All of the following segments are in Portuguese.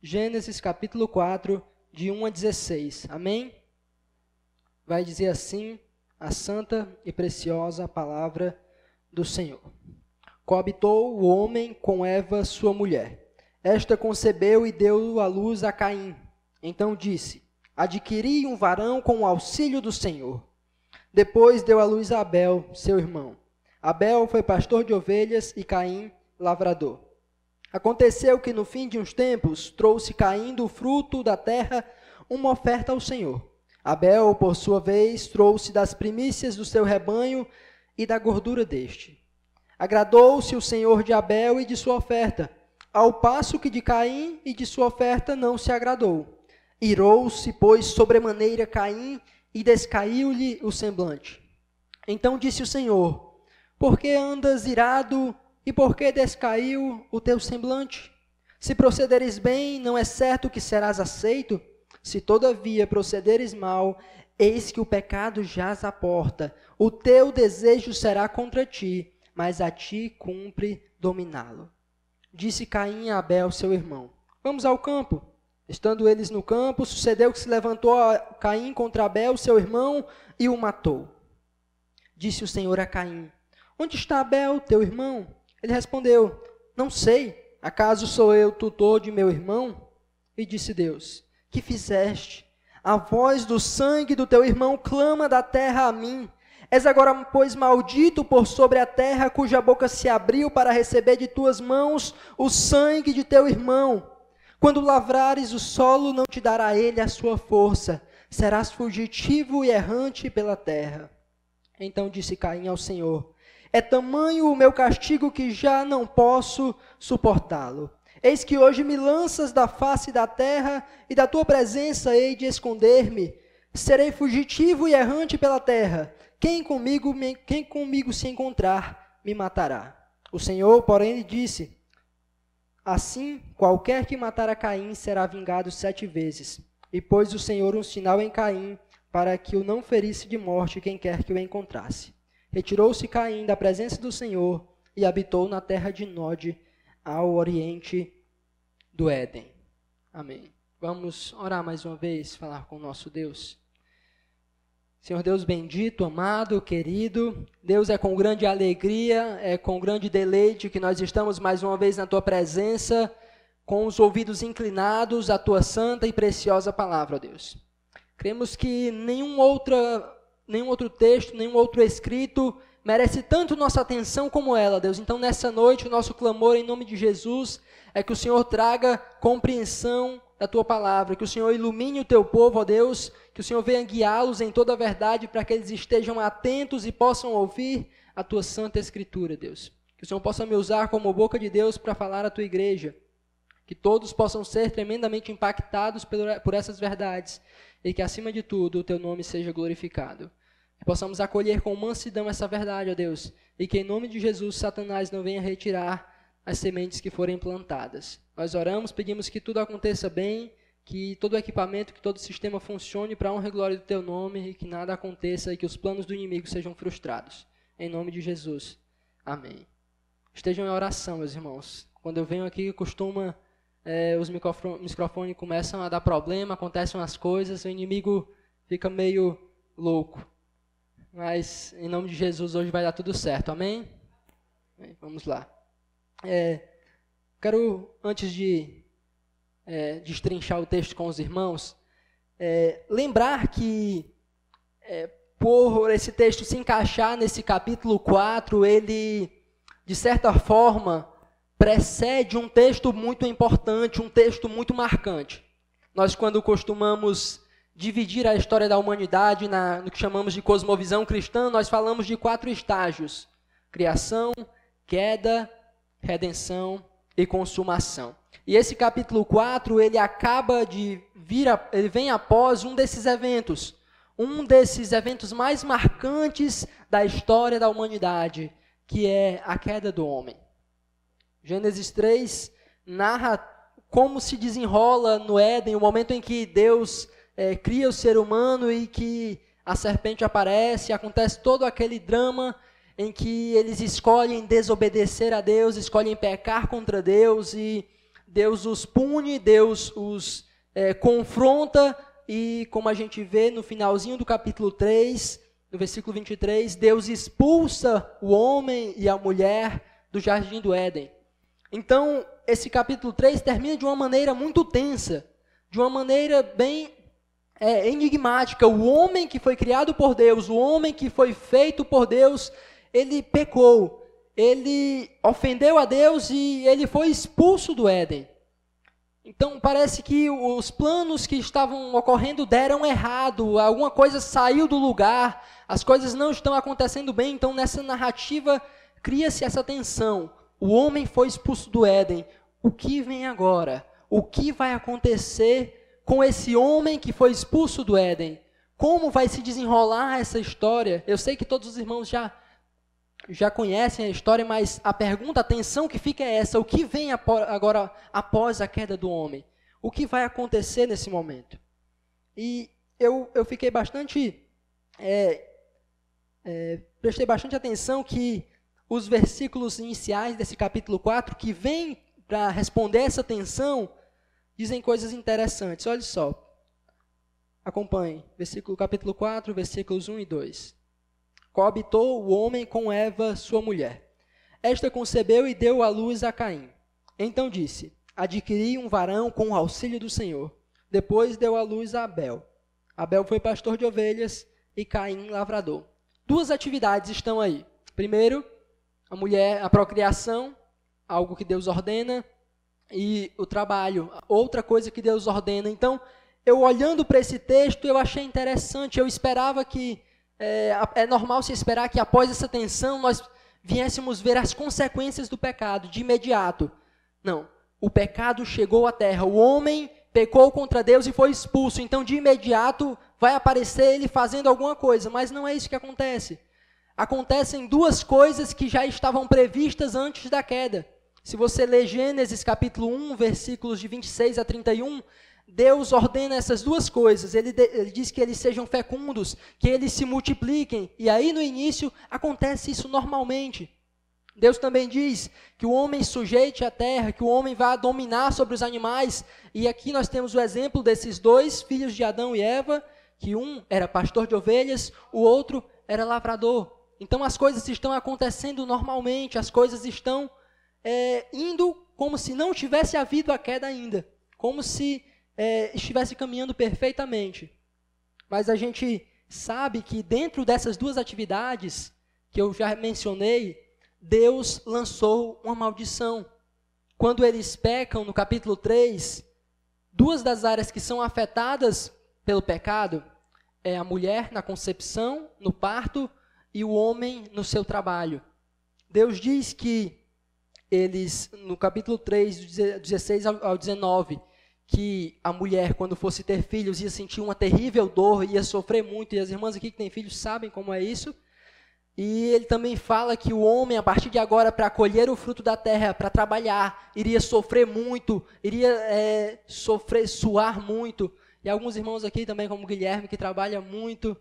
Gênesis capítulo 4, de 1 a 16. Amém? Vai dizer assim a santa e preciosa palavra do Senhor. Coabitou o homem com Eva, sua mulher. Esta concebeu e deu à luz a Caim. Então disse: adquiri um varão com o auxílio do Senhor. Depois deu à luz a Abel, seu irmão. Abel foi pastor de ovelhas e Caim, lavrador. Aconteceu que no fim de uns tempos trouxe Caim do fruto da terra uma oferta ao Senhor. Abel, por sua vez, trouxe das primícias do seu rebanho e da gordura deste. Agradou-se o Senhor de Abel e de sua oferta, ao passo que de Caim e de sua oferta não se agradou. Irou-se, pois, sobremaneira Caim e descaiu-lhe o semblante. Então disse o Senhor: por que andas irado e por que descaiu o teu semblante? Se procederes bem, não é certo que serás aceito? Se todavia procederes mal, eis que o pecado jaz à porta. O teu desejo será contra ti, mas a ti cumpre dominá-lo. Disse Caim a Abel, seu irmão: vamos ao campo. Estando eles no campo, sucedeu que se levantou Caim contra Abel, seu irmão, e o matou. Disse o Senhor a Caim: onde está Abel, teu irmão? Ele respondeu: não sei, acaso sou eu tutor de meu irmão? E disse Deus: que fizeste? A voz do sangue do teu irmão clama da terra a mim. És agora, pois, maldito por sobre a terra, cuja boca se abriu para receber de tuas mãos o sangue de teu irmão. Quando lavrares o solo, não te dará ele a sua força. Serás fugitivo e errante pela terra. Então disse Caim ao Senhor: é tamanho o meu castigo que já não posso suportá-lo. Eis que hoje me lanças da face da terra, e da tua presença hei de esconder-me. Serei fugitivo e errante pela terra. Quem comigo se encontrar, me matará. O Senhor, porém, lhe disse: assim, qualquer que matar a Caim será vingado 7 vezes. E pôs o Senhor um sinal em Caim, para que o não ferisse de morte quem quer que o encontrasse. Retirou-se Caim da presença do Senhor e habitou na terra de Nod, ao oriente do Éden. Amém. Vamos orar mais uma vez, falar com o nosso Deus. Senhor Deus bendito, amado, querido, Deus, é com grande alegria, é com grande deleite que nós estamos mais uma vez na Tua presença, com os ouvidos inclinados à Tua santa e preciosa palavra, ó Deus. Cremos que nenhum outro texto, nenhum outro escrito merece tanto nossa atenção como ela, Deus. Então, nessa noite, o nosso clamor em nome de Jesus é que o Senhor traga compreensão da Tua palavra, que o Senhor ilumine o Teu povo, ó Deus, que o Senhor venha guiá-los em toda a verdade para que eles estejam atentos e possam ouvir a Tua santa Escritura, Deus. Que o Senhor possa me usar como boca de Deus para falar à Tua igreja, que todos possam ser tremendamente impactados por essas verdades e que, acima de tudo, o Teu nome seja glorificado. Que possamos acolher com mansidão essa verdade, ó Deus, e que em nome de Jesus, Satanás não venha retirar as sementes que forem plantadas. Nós oramos, pedimos que tudo aconteça bem, que todo o equipamento, que todo o sistema funcione para a honra e glória do Teu nome, e que nada aconteça e que os planos do inimigo sejam frustrados. Em nome de Jesus. Amém. Estejam em oração, meus irmãos. Quando eu venho aqui, os microfones começam a dar problema, acontecem umas coisas, o inimigo fica meio louco. Mas, em nome de Jesus, hoje vai dar tudo certo. Amém? Vamos lá. Quero, antes de destrinchar o texto com os irmãos, lembrar que, por esse texto se encaixar nesse capítulo 4, ele, de certa forma, precede um texto muito importante, um texto muito marcante. Nós, quando costumamos dividir a história da humanidade no que chamamos de cosmovisão cristã, nós falamos de 4 estágios: criação, queda, redenção e consumação. E esse capítulo 4, ele vem após um desses eventos mais marcantes da história da humanidade, que é a queda do homem. Gênesis 3 narra como se desenrola no Éden o momento em que Deus cria o ser humano e que a serpente aparece, acontece todo aquele drama em que eles escolhem desobedecer a Deus, escolhem pecar contra Deus, e Deus os pune, Deus os confronta, e como a gente vê no finalzinho do capítulo 3, no versículo 23, Deus expulsa o homem e a mulher do jardim do Éden. Então, esse capítulo 3 termina de uma maneira muito tensa, de uma maneira bem enigmática. O homem que foi criado por Deus, o homem que foi feito por Deus, ele pecou, ele ofendeu a Deus e ele foi expulso do Éden. Então, parece que os planos que estavam ocorrendo deram errado, alguma coisa saiu do lugar, as coisas não estão acontecendo bem. Então, nessa narrativa, cria-se essa tensão. O homem foi expulso do Éden. O que vem agora? O que vai acontecer com esse homem que foi expulso do Éden? Como vai se desenrolar essa história? Eu sei que todos os irmãos já conhecem a história, mas a pergunta, a tensão que fica é essa: o que vem agora após a queda do homem? O que vai acontecer nesse momento? E eu fiquei bastante, prestei bastante atenção que os versículos iniciais desse capítulo 4, que vêm para responder essa tensão, dizem coisas interessantes. Olha só, acompanhe, capítulo 4, versículos 1 e 2. Coabitou o homem com Eva, sua mulher. Esta concebeu e deu à luz a Caim. Então disse: adquiri um varão com o auxílio do Senhor. Depois deu à luz a Abel. Abel foi pastor de ovelhas e Caim lavrador. Duas atividades estão aí. Primeiro, a procriação, algo que Deus ordena, e o trabalho, outra coisa que Deus ordena. Então, eu olhando para esse texto, eu achei interessante. Eu esperava que é normal se esperar que após essa tensão nós viéssemos ver as consequências do pecado de imediato. Não, o pecado chegou à terra, o homem pecou contra Deus e foi expulso, então de imediato vai aparecer ele fazendo alguma coisa, mas não é isso que acontece. Acontecem duas coisas que já estavam previstas antes da queda. Se você ler Gênesis capítulo 1, versículos de 26 a 31, Deus ordena essas duas coisas. Ele diz que eles sejam fecundos, que eles se multipliquem. E aí no início acontece isso normalmente. Deus também diz que o homem sujeite a terra, que o homem vá dominar sobre os animais. E aqui nós temos o exemplo desses dois filhos de Adão e Eva, que um era pastor de ovelhas, o outro era lavrador. Então as coisas estão acontecendo normalmente, as coisas estão indo como se não tivesse havido a queda ainda, como se estivesse caminhando perfeitamente. Mas a gente sabe que dentro dessas duas atividades que eu já mencionei, Deus lançou uma maldição. Quando eles pecam, no capítulo 3, duas das áreas que são afetadas pelo pecado é a mulher na concepção, no parto, e o homem no seu trabalho. Deus diz que eles, no capítulo 3, 16 ao 19, que a mulher, quando fosse ter filhos, ia sentir uma terrível dor, ia sofrer muito, e as irmãs aqui que têm filhos sabem como é isso. E ele também fala que o homem, a partir de agora, para colher o fruto da terra, para trabalhar, iria sofrer muito, iria suar muito. E alguns irmãos aqui também, como o Guilherme, que trabalha muito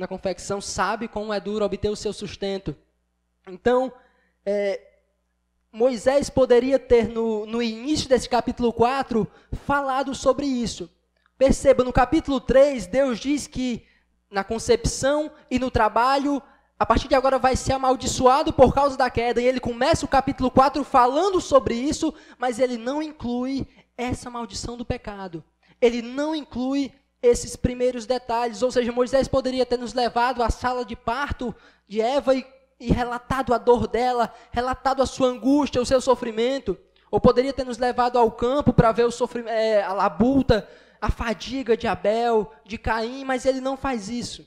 na confecção, sabe como é duro obter o seu sustento. Então, Moisés poderia ter, no início desse capítulo 4, falado sobre isso. Perceba, no capítulo 3, Deus diz que na concepção e no trabalho, a partir de agora vai ser amaldiçoado por causa da queda. E ele começa o capítulo 4 falando sobre isso, mas ele não inclui essa maldição do pecado. Ele não inclui esses primeiros detalhes. Ou seja, Moisés poderia ter nos levado à sala de parto de Eva e relatado a dor dela, relatado a sua angústia, o seu sofrimento. Ou poderia ter nos levado ao campo para ver a labuta, a fadiga de Abel, de Caim, mas ele não faz isso.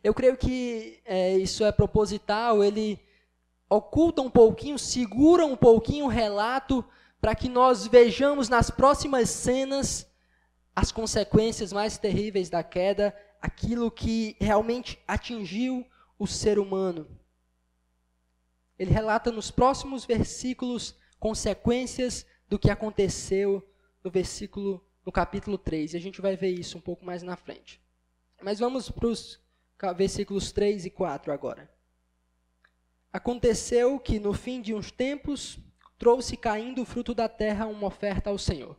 Eu creio que isso é proposital, ele oculta um pouquinho, segura um pouquinho o relato, para que nós vejamos nas próximas cenas as consequências mais terríveis da queda, aquilo que realmente atingiu o ser humano. Ele relata nos próximos versículos consequências do que aconteceu no capítulo 3. E a gente vai ver isso um pouco mais na frente. Mas vamos para os versículos 3 e 4 agora. Aconteceu que no fim de uns tempos, trouxe Caim do fruto da terra uma oferta ao Senhor.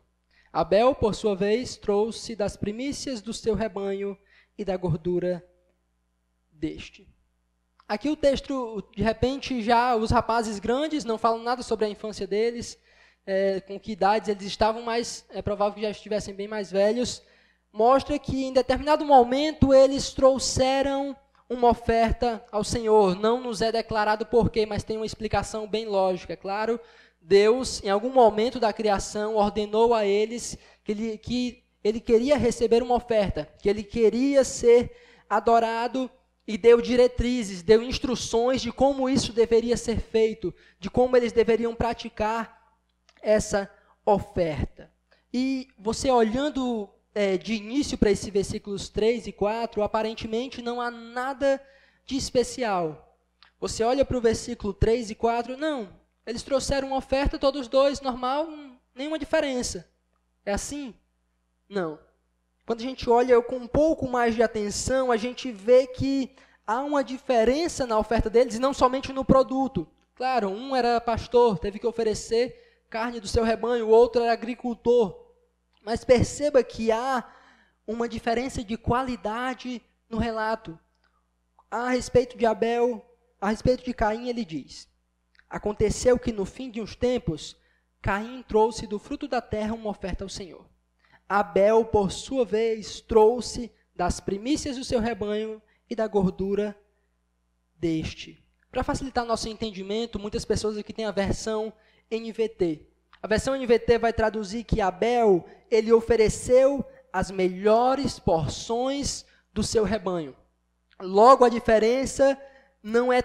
Abel, por sua vez, trouxe das primícias do seu rebanho e da gordura deste. Aqui o texto, de repente, já os rapazes grandes, não falam nada sobre a infância deles, com que idades eles estavam, mas é provável que já estivessem bem mais velhos. Mostra que em determinado momento eles trouxeram uma oferta ao Senhor. Não nos é declarado porquê, mas tem uma explicação bem lógica, é claro. Deus, em algum momento da criação, ordenou a eles que ele queria receber uma oferta, que ele queria ser adorado, e deu diretrizes, deu instruções de como isso deveria ser feito, de como eles deveriam praticar essa oferta. E você olhando de início para esses versículos 3 e 4, aparentemente não há nada de especial. Você olha para o versículo 3 e 4, não, eles trouxeram uma oferta, todos dois, normal, nenhuma diferença. É assim? Não. Quando a gente olha com um pouco mais de atenção, a gente vê que há uma diferença na oferta deles, e não somente no produto. Claro, um era pastor, teve que oferecer carne do seu rebanho, o outro era agricultor. Mas perceba que há uma diferença de qualidade no relato. A respeito de Abel, a respeito de Caim, ele diz: aconteceu que no fim de uns tempos, Caim trouxe do fruto da terra uma oferta ao Senhor. Abel, por sua vez, trouxe das primícias do seu rebanho e da gordura deste. Para facilitar nosso entendimento, muitas pessoas aqui têm a versão NVT. A versão NVT vai traduzir que Abel, ele ofereceu as melhores porções do seu rebanho. Logo, a diferença não é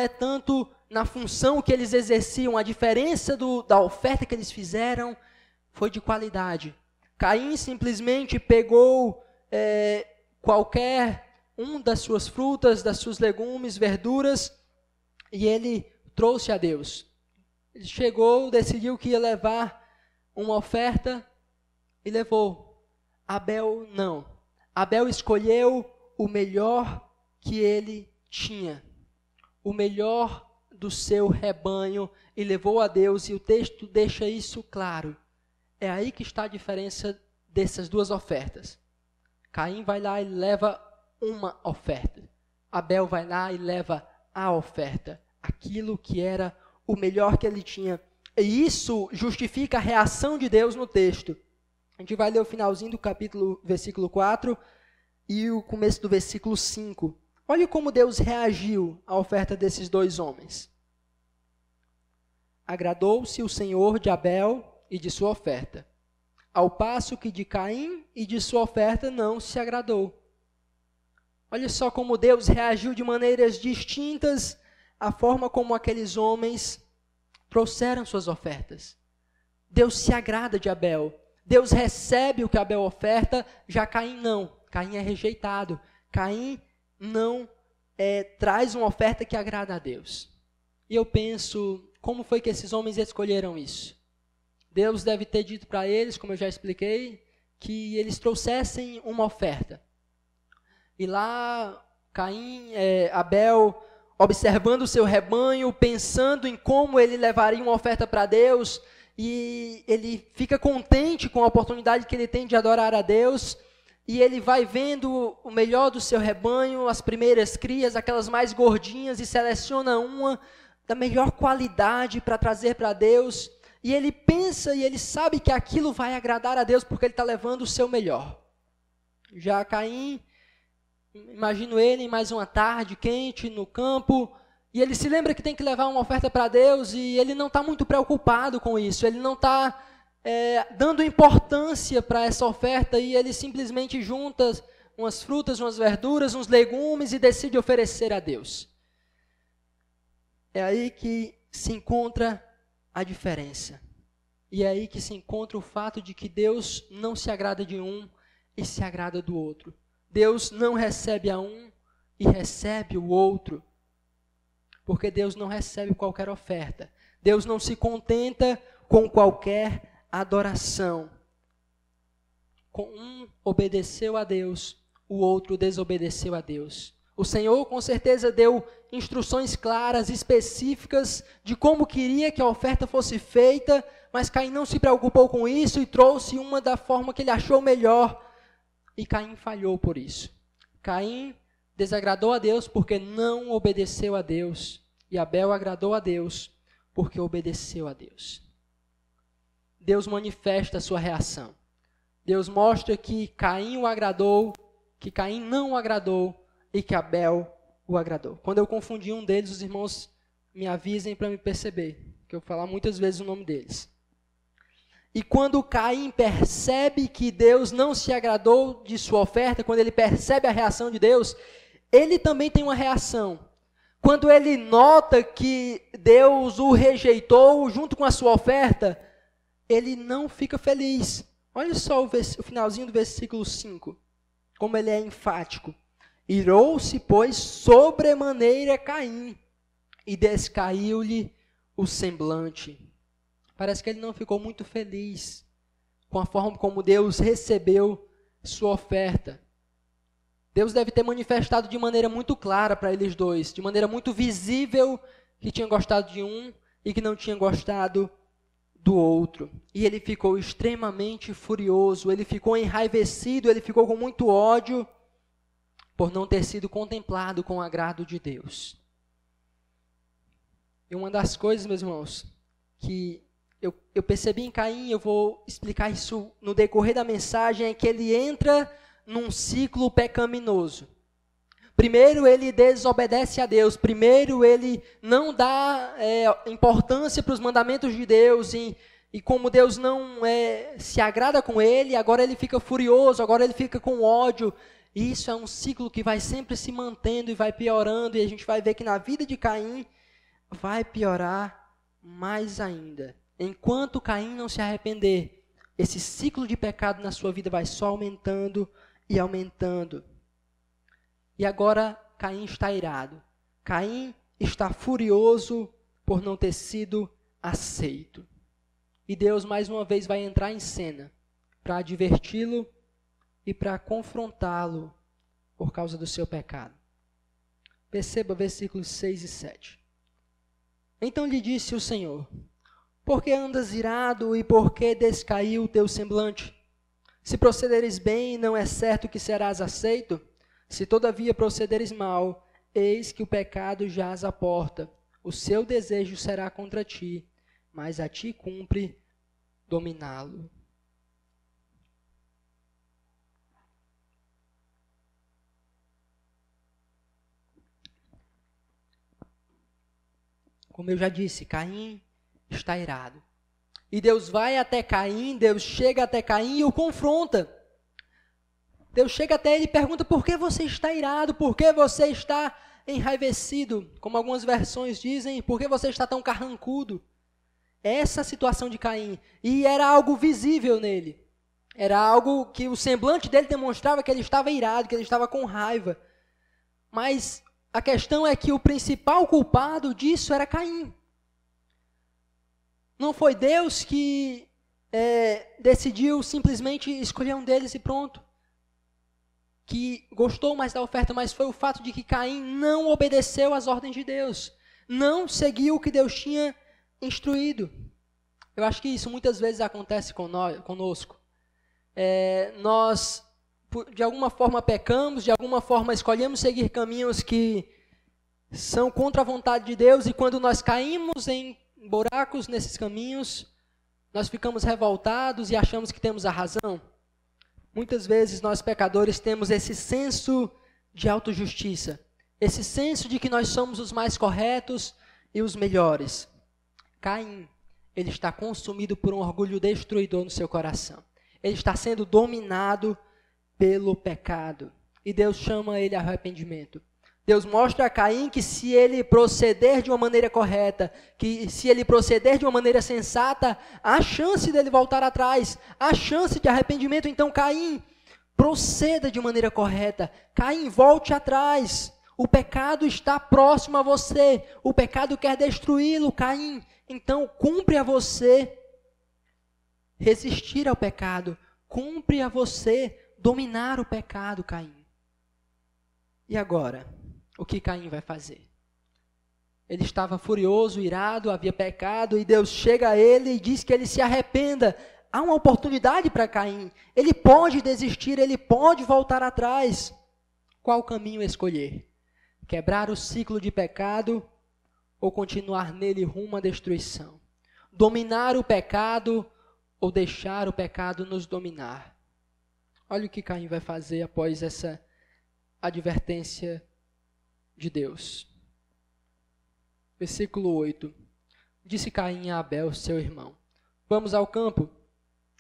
tanto na função que eles exerciam, a diferença da oferta que eles fizeram foi de qualidade. Caim simplesmente pegou qualquer das suas frutas, das suas legumes, verduras, e ele trouxe a Deus. Ele chegou, decidiu que ia levar uma oferta e levou. Abel não. Abel escolheu o melhor que ele tinha, o melhor do seu rebanho, e levou a Deus, e o texto deixa isso claro. É aí que está a diferença dessas duas ofertas. Caim vai lá e leva uma oferta. Abel vai lá e leva a oferta, aquilo que era o melhor que ele tinha. E isso justifica a reação de Deus no texto. A gente vai ler o finalzinho do capítulo, versículo 4, e o começo do versículo 5. Olha como Deus reagiu à oferta desses dois homens. Agradou-se o Senhor de Abel e de sua oferta, ao passo que de Caim e de sua oferta não se agradou. Olha só como Deus reagiu de maneiras distintas à forma como aqueles homens trouxeram suas ofertas. Deus se agrada de Abel. Deus recebe o que Abel oferta, já Caim não. Caim é rejeitado. Caim não traz uma oferta que agrada a Deus. E eu penso, como foi que esses homens escolheram isso? Deus deve ter dito para eles, como eu já expliquei, que eles trouxessem uma oferta. E lá, Abel, observando o seu rebanho, pensando em como ele levaria uma oferta para Deus, e ele fica contente com a oportunidade que ele tem de adorar a Deus, e ele vai vendo o melhor do seu rebanho, as primeiras crias, aquelas mais gordinhas, e seleciona uma da melhor qualidade para trazer para Deus, e ele pensa e ele sabe que aquilo vai agradar a Deus, porque ele está levando o seu melhor. Já Caim, imagino ele em mais uma tarde quente no campo, e ele se lembra que tem que levar uma oferta para Deus, e ele não está muito preocupado com isso, ele não está dando importância para essa oferta, e ele simplesmente junta umas frutas, umas verduras, uns legumes e decide oferecer a Deus. É aí que se encontra a diferença. E é aí que se encontra o fato de que Deus não se agrada de um e se agrada do outro. Deus não recebe a um e recebe o outro. Porque Deus não recebe qualquer oferta. Deus não se contenta com qualquer adoração. Um obedeceu a Deus, o outro desobedeceu a Deus. O Senhor com certeza deu instruções claras, específicas de como queria que a oferta fosse feita, mas Caim não se preocupou com isso e trouxe uma da forma que ele achou melhor. E Caim falhou por isso. Caim desagradou a Deus porque não obedeceu a Deus. E Abel agradou a Deus porque obedeceu a Deus. Deus manifesta a sua reação. Deus mostra que Caim o agradou, que Caim não o agradou e que Abel o agradou. Quando eu confundi um deles, os irmãos me avisem para me perceber, que eu vou falar muitas vezes o nome deles. E quando Caim percebe que Deus não se agradou de sua oferta, quando ele percebe a reação de Deus, ele também tem uma reação. Quando ele nota que Deus o rejeitou junto com a sua oferta, ele não fica feliz. Olha só o finalzinho do versículo 5, como ele é enfático. Irou-se, pois, sobremaneira Caim, e descaiu-lhe o semblante. Parece que ele não ficou muito feliz com a forma como Deus recebeu sua oferta. Deus deve ter manifestado de maneira muito clara para eles dois, de maneira muito visível, que tinha gostado de um e que não tinha gostado do outro. E ele ficou extremamente furioso, ele ficou enraivecido, ele ficou com muito ódio por não ter sido contemplado com o agrado de Deus. E uma das coisas, meus irmãos, que eu percebi em Caim, eu vou explicar isso no decorrer da mensagem, é que ele entra num ciclo pecaminoso. Primeiro ele desobedece a Deus, primeiro ele não dá importância para os mandamentos de Deus, e como Deus não se agrada com ele, agora ele fica furioso, agora ele fica com ódio. E isso é um ciclo que vai sempre se mantendo e vai piorando, e a gente vai ver que na vida de Caim vai piorar mais ainda. Enquanto Caim não se arrepender, esse ciclo de pecado na sua vida vai só aumentando e aumentando. E agora Caim está irado. Caim está furioso por não ter sido aceito. E Deus mais uma vez vai entrar em cena para adverti-lo e para confrontá-lo por causa do seu pecado. Perceba versículos 6 e 7. Então lhe disse o Senhor: por que andas irado e por que descaiu o teu semblante? Se procederes bem, não é certo que serás aceito? Se todavia procederes mal, eis que o pecado jaz à porta. O seu desejo será contra ti, mas a ti cumpre dominá-lo. Como eu já disse, Caim está irado. E Deus vai até Caim, Deus chega até Caim e o confronta. Deus chega até ele e pergunta: por que você está irado? Por que você está enraivecido? Como algumas versões dizem, por que você está tão carrancudo? Essa a situação de Caim. E era algo visível nele. Era algo que o semblante dele demonstrava que ele estava irado, que ele estava com raiva. Mas a questão é que o principal culpado disso era Caim. Não foi Deus que decidiu simplesmente escolher um deles e pronto. Que gostou mais da oferta, mas foi o fato de que Caim não obedeceu às ordens de Deus. Não seguiu o que Deus tinha instruído. Eu acho que isso muitas vezes acontece conosco. Nós, de alguma forma, pecamos, de alguma forma escolhemos seguir caminhos que são contra a vontade de Deus, e quando nós caímos em buracos nesses caminhos, nós ficamos revoltados e achamos que temos a razão. Muitas vezes nós pecadores temos esse senso de autojustiça, esse senso de que nós somos os mais corretos e os melhores. Caim, ele está consumido por um orgulho destruidor no seu coração. Ele está sendo dominado pelo pecado. E Deus chama ele a arrependimento. Deus mostra a Caim que se ele proceder de uma maneira correta, que se ele proceder de uma maneira sensata, há chance dele voltar atrás, há chance de arrependimento. Então Caim, proceda de maneira correta. Caim, volte atrás. O pecado está próximo a você. O pecado quer destruí-lo, Caim. Então cumpre a você resistir ao pecado. Cumpre a você dominar o pecado, Caim. E agora? o que Caim vai fazer? Ele estava furioso, irado, havia pecado, e Deus chega a ele e diz que ele se arrependa. Há uma oportunidade para Caim. Ele pode desistir, ele pode voltar atrás. Qual caminho escolher? Quebrar o ciclo de pecado ou continuar nele rumo à destruição? Dominar o pecado ou deixar o pecado nos dominar? Olha o que Caim vai fazer após essa advertência de Deus. Versículo 8. Disse Caim a Abel, seu irmão: vamos ao campo.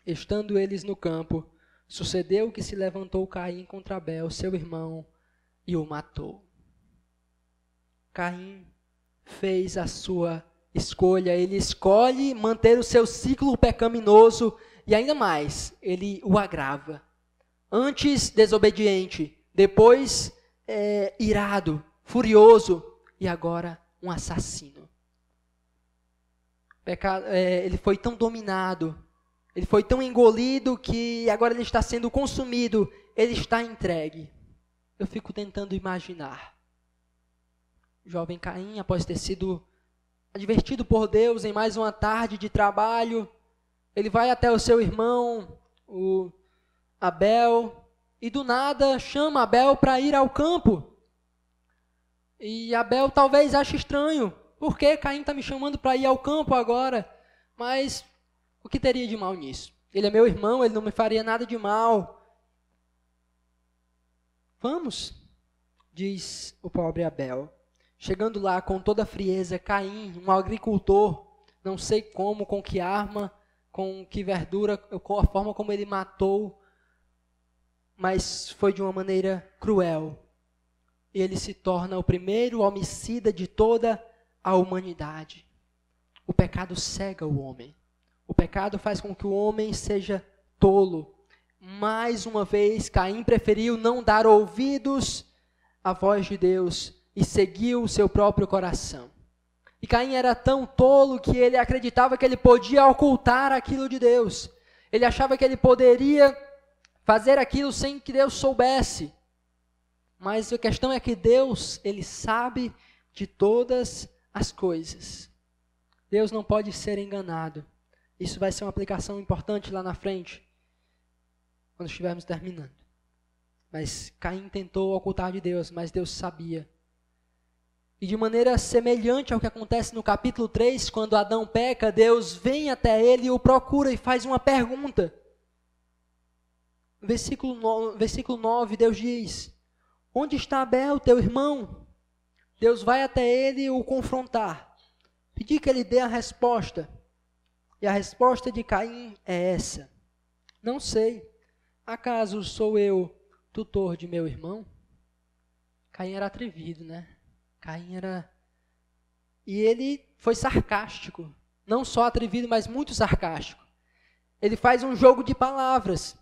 Estando eles no campo, sucedeu que se levantou Caim contra Abel, seu irmão, e o matou. Caim fez a sua escolha, ele escolhe manter o seu ciclo pecaminoso e ainda mais, ele o agrava. Antes desobediente, depois irado, furioso e agora um assassino. Ele foi tão dominado, ele foi tão engolido que agora ele está sendo consumido, ele está entregue. Eu fico tentando imaginar. O jovem Caim, após ter sido advertido por Deus em mais uma tarde de trabalho, ele vai até o seu irmão, o Abel, e do nada chama Abel para ir ao campo. E Abel talvez ache estranho. Por que Caim está me chamando para ir ao campo agora? Mas o que teria de mal nisso? Ele é meu irmão, ele não me faria nada de mal. Vamos, diz o pobre Abel. Chegando lá com toda a frieza, Caim, um agricultor, não sei como, com que arma, com que verdura, com a forma como ele matou, mas foi de uma maneira cruel. E ele se torna o primeiro homicida de toda a humanidade. O pecado cega o homem. O pecado faz com que o homem seja tolo. Mais uma vez, Caim preferiu não dar ouvidos à voz de Deus e seguiu o seu próprio coração. E Caim era tão tolo que ele acreditava que ele podia ocultar aquilo de Deus. Ele achava que ele poderia fazer aquilo sem que Deus soubesse. Mas a questão é que Deus, ele sabe de todas as coisas. Deus não pode ser enganado. Isso vai ser uma aplicação importante lá na frente, quando estivermos terminando. Mas Caim tentou ocultar de Deus, mas Deus sabia. E de maneira semelhante ao que acontece no capítulo 3, quando Adão peca, Deus vem até ele e o procura e faz uma pergunta. Versículo 9, Deus diz: onde está Abel, teu irmão? Deus vai até ele e o confrontar. Pedir que ele dê a resposta. E a resposta de Caim é essa: não sei. Acaso sou eu tutor de meu irmão? Caim era atrevido, né? Caim era... E ele foi sarcástico. Não só atrevido, mas muito sarcástico. Ele faz um jogo de palavras.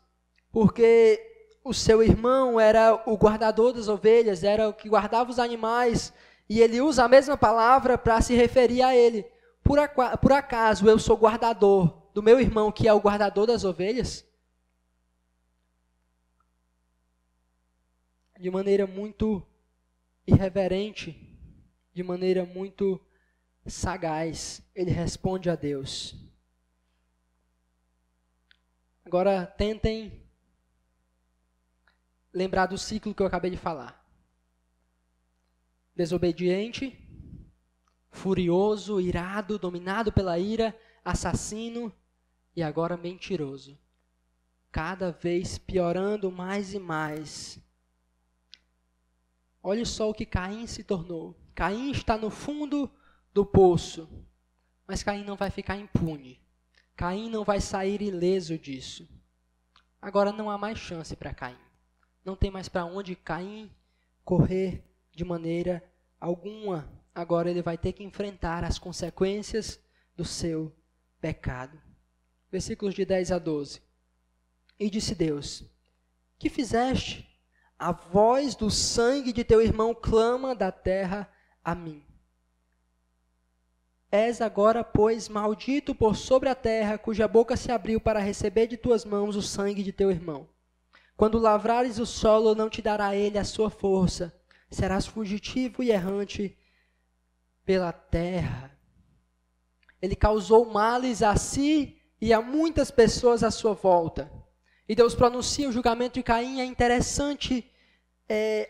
Porque o seu irmão era o guardador das ovelhas, era o que guardava os animais, e ele usa a mesma palavra para se referir a ele. Por acaso eu sou guardador do meu irmão, que é o guardador das ovelhas? De maneira muito irreverente, de maneira muito sagaz, ele responde a Deus. Agora tentem lembrar do ciclo que eu acabei de falar. Desobediente, furioso, irado, dominado pela ira, assassino e agora mentiroso. Cada vez piorando mais e mais. Olha só o que Caim se tornou. Caim está no fundo do poço, mas Caim não vai ficar impune. Caim não vai sair ileso disso. Agora não há mais chance para Caim. Não tem mais para onde Caim correr de maneira alguma. Agora ele vai ter que enfrentar as consequências do seu pecado. Versículos de 10 a 12. E disse Deus: que fizeste? A voz do sangue de teu irmão clama da terra a mim. És agora, pois, maldito por sobre a terra, cuja boca se abriu para receber de tuas mãos o sangue de teu irmão. Quando lavrares o solo, não te dará ele a sua força, serás fugitivo e errante pela terra. Ele causou males a si e a muitas pessoas à sua volta. E Deus pronuncia o julgamento de Caim. É interessante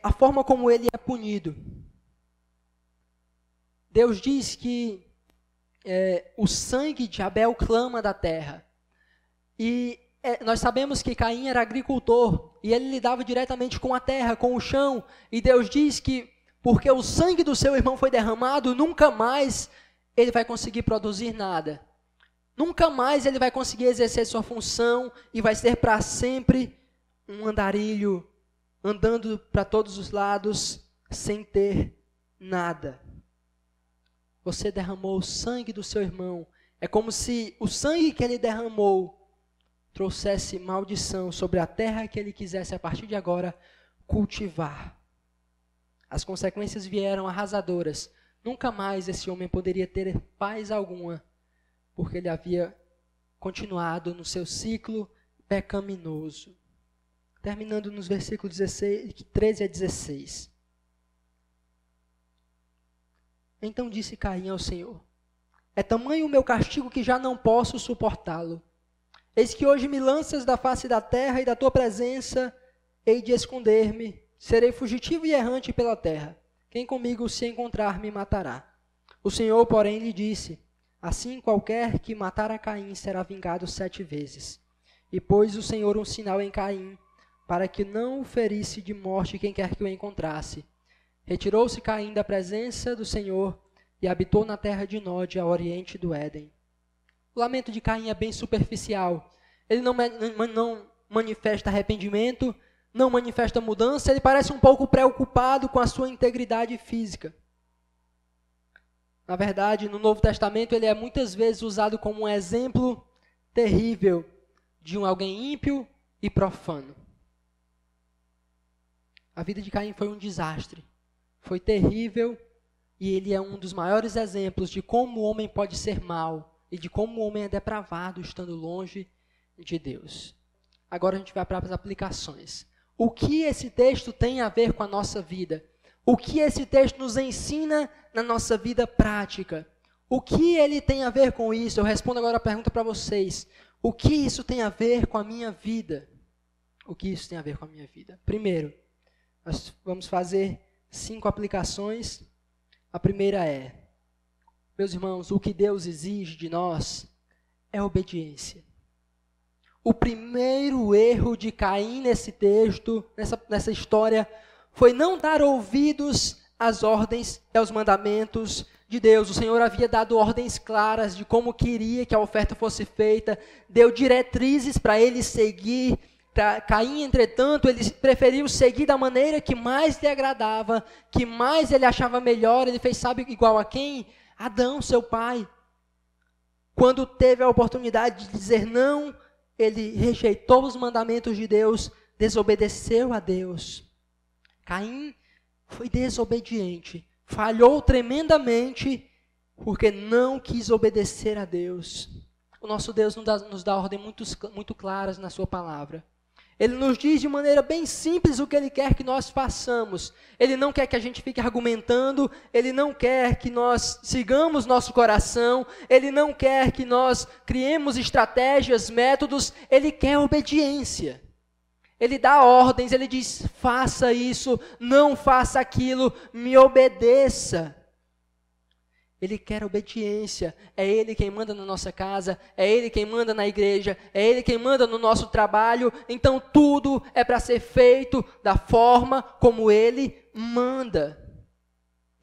a forma como ele é punido. Deus diz que o sangue de Abel clama da terra. E nós sabemos que Caim era agricultor e ele lidava diretamente com a terra, com o chão. E Deus diz que porque o sangue do seu irmão foi derramado, nunca mais ele vai conseguir produzir nada. Nunca mais ele vai conseguir exercer sua função e vai ser para sempre um andarilho, andando para todos os lados sem ter nada. Você derramou o sangue do seu irmão. É como se o sangue que ele derramou trouxesse maldição sobre a terra que ele quisesse a partir de agora cultivar. As consequências vieram arrasadoras. Nunca mais esse homem poderia ter paz alguma, porque ele havia continuado no seu ciclo pecaminoso. Terminando nos versículos 13 a 16. Então disse Caim ao Senhor: é tamanho o meu castigo que já não posso suportá-lo. Eis que hoje me lanças da face da terra e da tua presença hei de esconder-me. Serei fugitivo e errante pela terra. Quem comigo se encontrar me matará. O Senhor, porém, lhe disse: assim qualquer que matar a Caim será vingado 7 vezes. E pôs o Senhor um sinal em Caim, para que não o ferisse de morte quem quer que o encontrasse. Retirou-se Caim da presença do Senhor e habitou na terra de Nod, a oriente do Éden. O lamento de Caim é bem superficial. Ele não manifesta arrependimento, não manifesta mudança, ele parece um pouco preocupado com a sua integridade física. Na verdade, no Novo Testamento, ele é muitas vezes usado como um exemplo terrível de alguém ímpio e profano. A vida de Caim foi um desastre, foi terrível, e ele é um dos maiores exemplos de como o homem pode ser mau e de como o homem é depravado estando longe de Deus. Agora a gente vai para as aplicações. O que esse texto tem a ver com a nossa vida? O que esse texto nos ensina na nossa vida prática? O que ele tem a ver com isso? Eu respondo agora a pergunta para vocês. O que isso tem a ver com a minha vida? O que isso tem a ver com a minha vida? Primeiro, nós vamos fazer 5 aplicações. A primeira é, meus irmãos, o que Deus exige de nós é obediência. O primeiro erro de Caim nesse texto, nessa história, foi não dar ouvidos às ordens e aos mandamentos de Deus. O Senhor havia dado ordens claras de como queria que a oferta fosse feita, deu diretrizes para ele seguir. Caim, entretanto, ele preferiu seguir da maneira que mais lhe agradava, que mais ele achava melhor. Ele fez, sabe, igual a quem? Adão, seu pai. Quando teve a oportunidade de dizer não, ele rejeitou os mandamentos de Deus, desobedeceu a Deus. Caim foi desobediente, falhou tremendamente, porque não quis obedecer a Deus. O nosso Deus nos dá ordens muito claras na sua palavra. Ele nos diz de maneira bem simples o que Ele quer que nós façamos. Ele não quer que a gente fique argumentando, Ele não quer que nós sigamos nosso coração, Ele não quer que nós criemos estratégias, métodos, Ele quer obediência. Ele dá ordens, Ele diz, faça isso, não faça aquilo, me obedeça. Ele quer obediência, é Ele quem manda na nossa casa, é Ele quem manda na igreja, é Ele quem manda no nosso trabalho, então tudo é para ser feito da forma como Ele manda.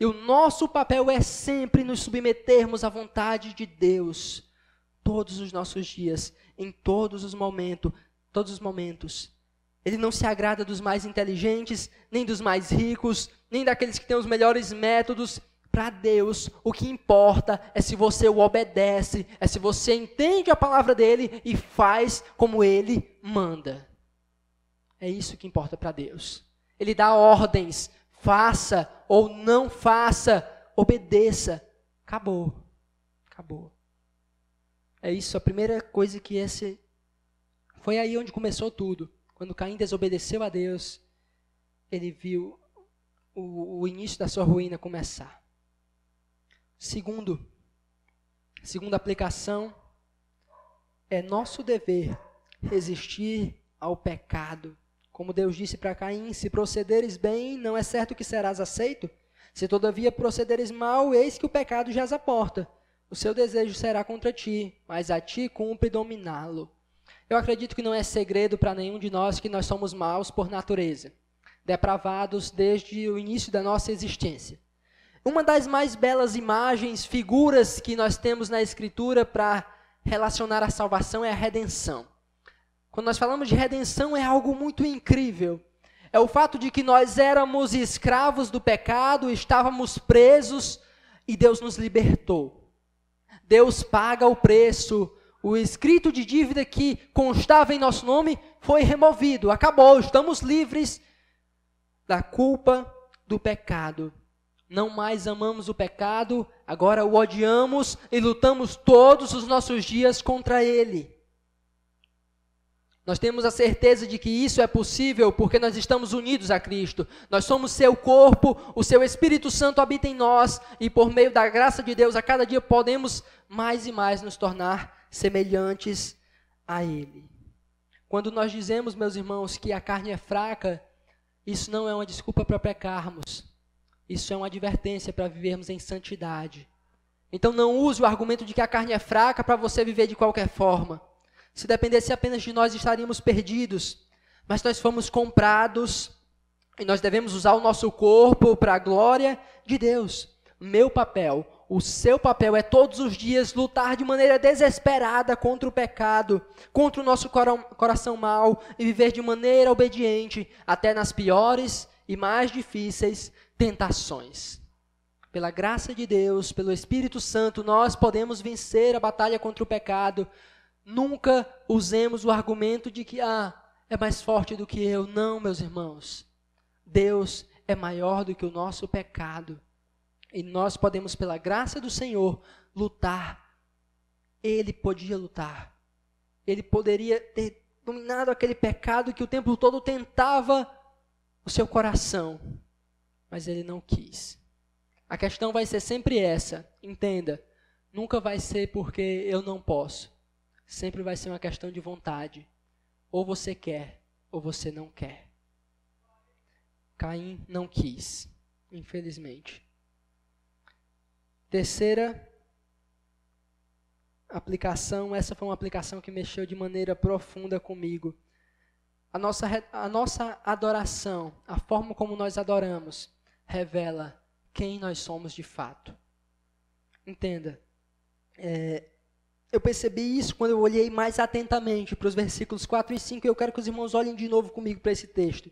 E o nosso papel é sempre nos submetermos à vontade de Deus, todos os nossos dias, em todos os momentos. Ele não se agrada dos mais inteligentes, nem dos mais ricos, nem daqueles que têm os melhores métodos. Para Deus, o que importa é se você o obedece, é se você entende a palavra dele e faz como ele manda. É isso que importa para Deus. Ele dá ordens, faça ou não faça, obedeça. Acabou. É isso, a primeira coisa que foi aí onde começou tudo. Quando Caim desobedeceu a Deus, ele viu o início da sua ruína começar. Segunda aplicação, é nosso dever resistir ao pecado. Como Deus disse para Caim, se procederes bem, não é certo que serás aceito? Se todavia procederes mal, eis que o pecado jaz à porta. O seu desejo será contra ti, mas a ti cumpre dominá-lo. Eu acredito que não é segredo para nenhum de nós que nós somos maus por natureza, depravados desde o início da nossa existência. Uma das mais belas imagens, figuras que nós temos na Escritura para relacionar a salvação é a redenção. Quando nós falamos de redenção é algo muito incrível. É o fato de que nós éramos escravos do pecado, estávamos presos e Deus nos libertou. Deus paga o preço. O escrito de dívida que constava em nosso nome foi removido, acabou, estamos livres da culpa do pecado. Não mais amamos o pecado, agora o odiamos e lutamos todos os nossos dias contra ele. Nós temos a certeza de que isso é possível porque nós estamos unidos a Cristo. Nós somos seu corpo, o seu Espírito Santo habita em nós e por meio da graça de Deus, a cada dia podemos mais e mais nos tornar semelhantes a ele. Quando nós dizemos, meus irmãos, que a carne é fraca, isso não é uma desculpa para pecarmos. Isso é uma advertência para vivermos em santidade. Então não use o argumento de que a carne é fraca para você viver de qualquer forma. Se dependesse apenas de nós, estaríamos perdidos. Mas nós fomos comprados e nós devemos usar o nosso corpo para a glória de Deus. Meu papel, o seu papel é todos os dias lutar de maneira desesperada contra o pecado, contra o nosso coração mau e viver de maneira obediente até nas piores e mais difíceis tentações. Pela graça de Deus, pelo Espírito Santo, nós podemos vencer a batalha contra o pecado. Nunca usemos o argumento de que é mais forte do que eu. Não, meus irmãos. Deus é maior do que o nosso pecado. E nós podemos, pela graça do Senhor, lutar. Ele podia lutar. Ele poderia ter dominado aquele pecado que o tempo todo tentava o seu coração. Mas ele não quis. A questão vai ser sempre essa. Entenda. Nunca vai ser porque eu não posso. Sempre vai ser uma questão de vontade. Ou você quer, ou você não quer. Caim não quis, infelizmente. Terceira aplicação, essa foi uma aplicação que mexeu de maneira profunda comigo. A nossa adoração, a forma como nós adoramos, revela quem nós somos de fato. Entenda, eu percebi isso quando eu olhei mais atentamente para os versículos 4 e 5, e eu quero que os irmãos olhem de novo comigo para esse texto.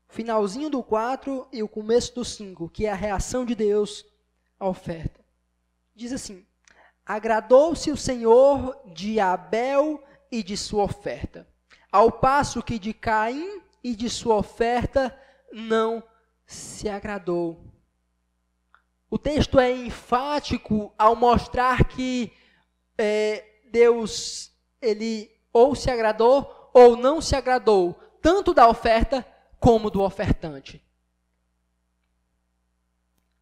Finalzinho do 4 e o começo do 5, que é a reação de Deus à oferta. Diz assim: agradou-se o Senhor de Abel e de sua oferta, ao passo que de Caim e de sua oferta não se agradou. O texto é enfático ao mostrar que Deus, ele ou se agradou ou não se agradou, tanto da oferta como do ofertante.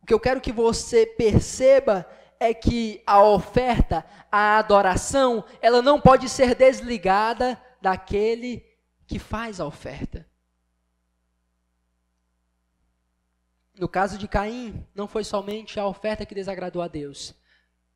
O que eu quero que você perceba é que a oferta, a adoração, ela não pode ser desligada daquele que faz a oferta. No caso de Caim, não foi somente a oferta que desagradou a Deus,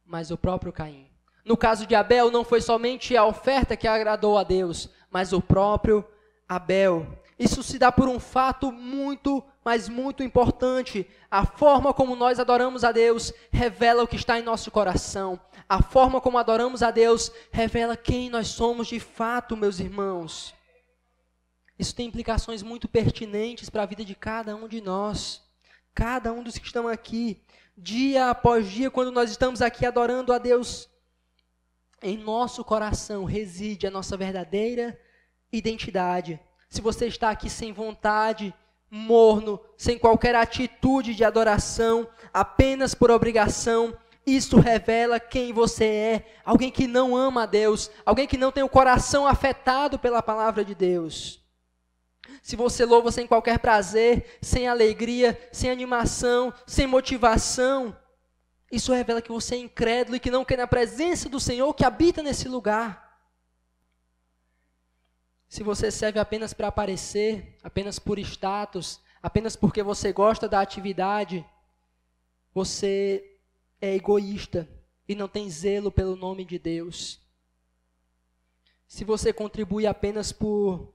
mas o próprio Caim. No caso de Abel, não foi somente a oferta que agradou a Deus, mas o próprio Abel. Isso se dá por um fato muito, mas muito importante. A forma como nós adoramos a Deus revela o que está em nosso coração. A forma como adoramos a Deus revela quem nós somos de fato, meus irmãos. Isso tem implicações muito pertinentes para a vida de cada um de nós. Cada um dos que estão aqui, dia após dia, quando nós estamos aqui adorando a Deus, em nosso coração reside a nossa verdadeira identidade. Se você está aqui sem vontade, morno, sem qualquer atitude de adoração, apenas por obrigação, isso revela quem você é. Alguém que não ama a Deus, alguém que não tem o coração afetado pela palavra de Deus. Se você louva sem qualquer prazer, sem alegria, sem animação, sem motivação, isso revela que você é incrédulo e que não quer na presença do Senhor que habita nesse lugar. Se você serve apenas para aparecer, apenas por status, apenas porque você gosta da atividade, você é egoísta e não tem zelo pelo nome de Deus. Se você contribui apenas por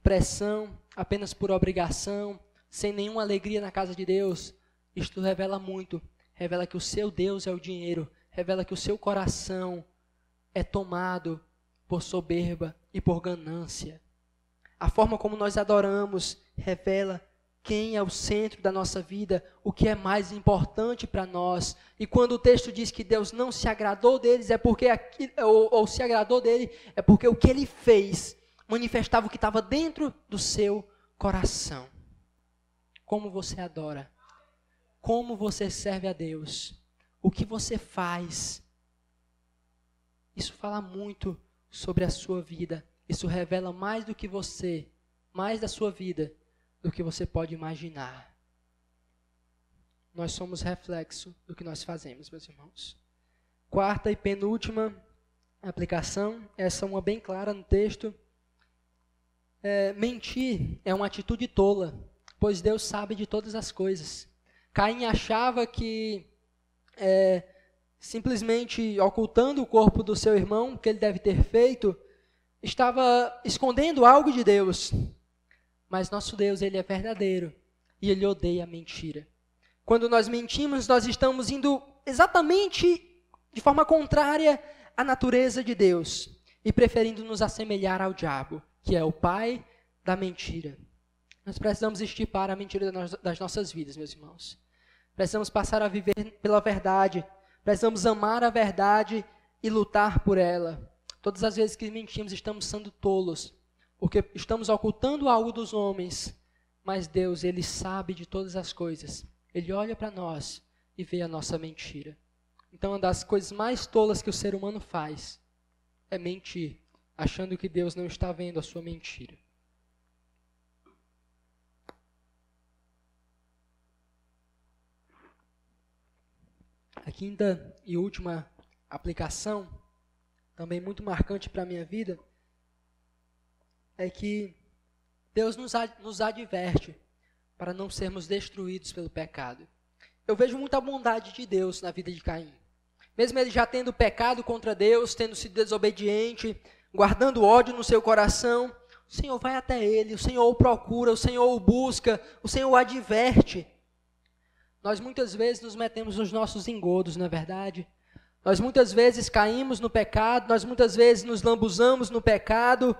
pressão, apenas por obrigação, sem nenhuma alegria na casa de Deus, isto revela muito. Revela que o seu Deus é o dinheiro, revela que o seu coração é tomado por soberba e por ganância. A forma como nós adoramos revela quem é o centro da nossa vida, o que é mais importante para nós. E quando o texto diz que Deus não se agradou deles, é porque ou se agradou dele, é porque o que ele fez manifestava o que estava dentro do seu coração. Como você adora? Como você serve a Deus? O que você faz? Isso fala muito sobre a sua vida. Isso revela mais do que você, mais da sua vida, do que você pode imaginar. Nós somos reflexo do que nós fazemos, meus irmãos. Quarta e penúltima aplicação, essa é uma bem clara no texto. Mentir é uma atitude tola, pois Deus sabe de todas as coisas. Caim achava que simplesmente ocultando o corpo do seu irmão, que ele deve ter feito, estava escondendo algo de Deus. Mas nosso Deus, ele é verdadeiro e ele odeia a mentira. Quando nós mentimos, nós estamos indo exatamente de forma contrária à natureza de Deus e preferindo nos assemelhar ao diabo, que é o pai da mentira. Nós precisamos extirpar a mentira das nossas vidas, meus irmãos. Precisamos passar a viver pela verdade. Precisamos amar a verdade e lutar por ela. Todas as vezes que mentimos, estamos sendo tolos, porque estamos ocultando algo dos homens. Mas Deus, ele sabe de todas as coisas. Ele olha para nós e vê a nossa mentira. Então, uma das coisas mais tolas que o ser humano faz é mentir, achando que Deus não está vendo a sua mentira. A quinta e última aplicação, também muito marcante para a minha vida, é que Deus nos adverte para não sermos destruídos pelo pecado. Eu vejo muita bondade de Deus na vida de Caim. Mesmo ele já tendo pecado contra Deus, tendo sido desobediente, guardando ódio no seu coração, o Senhor vai até ele, o Senhor o procura, o Senhor o busca, o Senhor o adverte. Nós muitas vezes nos metemos nos nossos engodos, não é verdade? Nós muitas vezes caímos no pecado, nós muitas vezes nos lambuzamos no pecado,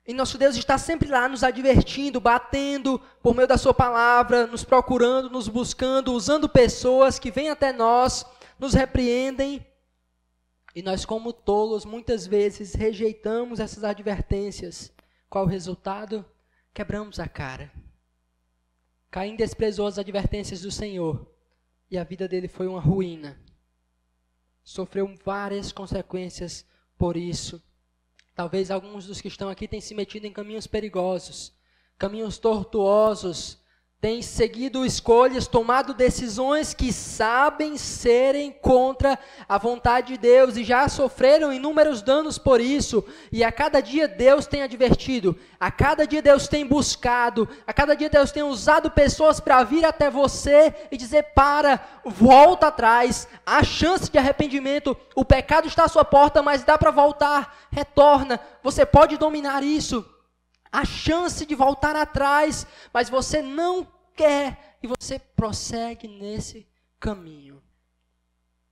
e nosso Deus está sempre lá nos advertindo, batendo por meio da sua palavra, nos procurando, nos buscando, usando pessoas que vêm até nós, nos repreendem, e nós como tolos muitas vezes rejeitamos essas advertências. Qual o resultado? Quebramos a cara. Caim desprezou as advertências do Senhor, e a vida dele foi uma ruína. Sofreu várias consequências por isso. Talvez alguns dos que estão aqui tenham se metido em caminhos perigosos, caminhos tortuosos, têm seguido escolhas, tomado decisões que sabem serem contra a vontade de Deus e já sofreram inúmeros danos por isso. E a cada dia Deus tem advertido, a cada dia Deus tem buscado, a cada dia Deus tem usado pessoas para vir até você e dizer: para, volta atrás, há chance de arrependimento, o pecado está à sua porta, mas dá para voltar, retorna, você pode dominar isso. A chance de voltar atrás, mas você não quer e você prossegue nesse caminho.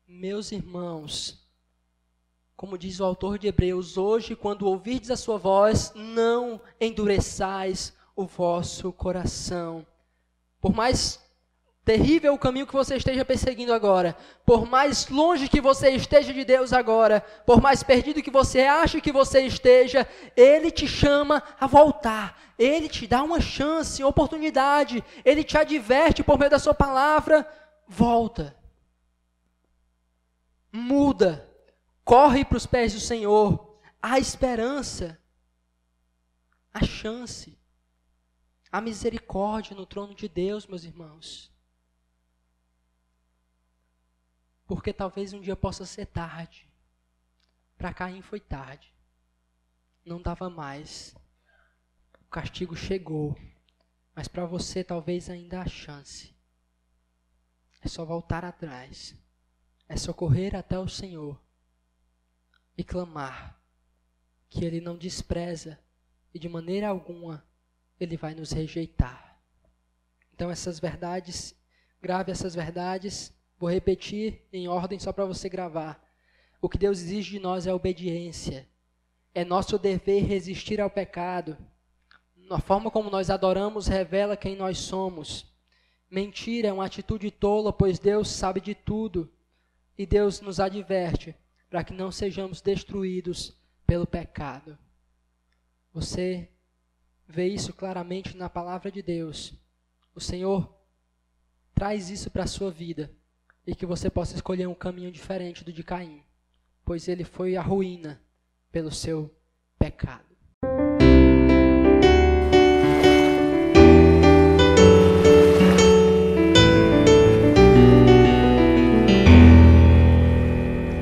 Meus irmãos, como diz o autor de Hebreus, hoje, quando ouvirdes a sua voz, não endureçais o vosso coração. Por mais terrível o caminho que você esteja perseguindo agora, por mais longe que você esteja de Deus agora, por mais perdido que você ache que você esteja, Ele te chama a voltar, Ele te dá uma chance, uma oportunidade, Ele te adverte por meio da sua palavra: volta, muda, corre para os pés do Senhor, há esperança, há chance. Há misericórdia no trono de Deus, meus irmãos. Porque talvez um dia possa ser tarde. Para Caim foi tarde. Não dava mais. O castigo chegou. Mas para você talvez ainda há chance. É só voltar atrás. É só correr até o Senhor. E clamar. Que Ele não despreza. E de maneira alguma Ele vai nos rejeitar. Então essas verdades, grave essas verdades. Vou repetir em ordem só para você gravar. O que Deus exige de nós é obediência. É nosso dever resistir ao pecado. A forma como nós adoramos revela quem nós somos. Mentira é uma atitude tola, pois Deus sabe de tudo. E Deus nos adverte para que não sejamos destruídos pelo pecado. Você vê isso claramente na palavra de Deus. O Senhor traz isso para a sua vida. E que você possa escolher um caminho diferente do de Caim. Pois ele foi à ruína pelo seu pecado.